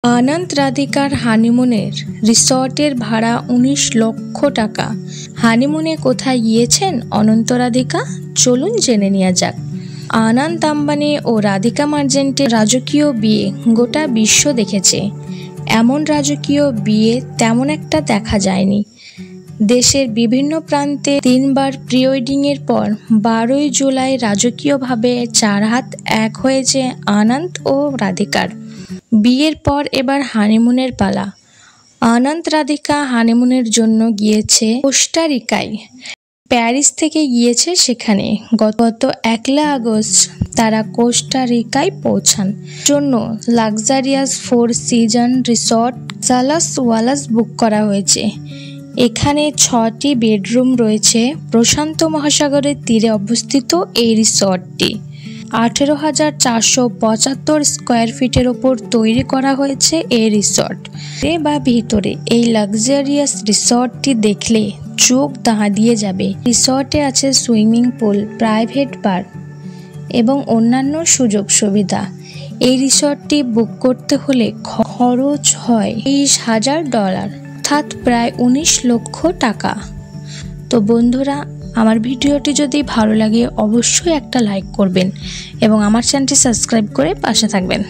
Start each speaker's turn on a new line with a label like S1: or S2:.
S1: আনন্দ রাধিকার হানিমুনের রিসর্টের ভাড়া ১৯ লক্ষ টাকা। হানিমুনে কোথায় গিয়েছেন অনন্ত রাধিকা? চলুন জেনে নেওয়া যাক। আনন্দ আম্বানি ও রাধিকা মার্চেন্টের রাজকীয় বিয়ে গোটা বিশ্ব দেখেছে। এমন রাজকীয় বিয়ে তেমন একটা দেখা যায়নি। দেশের বিভিন্ন প্রান্তে ৩বার প্রি ওয়েডিংয়ের পর ১২ই জুলাই রাজকীয়ভাবে ৪ হাত এক হয়েছে আনন্দ ও রাধিকার। বিয়ের পর এবার হানিমুনের পালা। আনন্দ রাধিকা হানিমুনের জন্য গিয়েছে কোস্টারিকায়। প্যারিস থেকে গিয়েছে সেখানে। গত ১ আগস্ট তারা কোস্টারিকায় পৌঁছান। জন্য লাক্সারিয়াস 4 সিজন রিসর্ট সালাস ওয়ালাস বুক করা হয়েছে। এখানে ৬টি বেডরুম রয়েছে। প্রশান্ত মহাসাগরের তীরে অবস্থিত এই রিসর্টটি ১৮,৪৭৫ স্কোয়ার ফিটের ওপর তৈরি করা হয়েছে এই রিসর্ট। ভিতরে এই লাক্সারিয়াস রিসর্টটি দেখলে চোখ দাঁড়িয়ে যাবে। রিসর্টে আছে সুইমিং পুল, প্রাইভেট বার এবং অন্যান্য সুযোগ সুবিধা। এই রিসর্টটি বুক করতে হলে খরচ হয় $২০,০০০, অর্থাৎ প্রায় ১৯ লক্ষ টাকা। তো বন্ধুরা, আমার ভিডিওটি যদি ভালো লাগে অবশ্যই একটা লাইক করবেন এবং আমার চ্যানেলটি সাবস্ক্রাইব করে পাশে থাকবেন।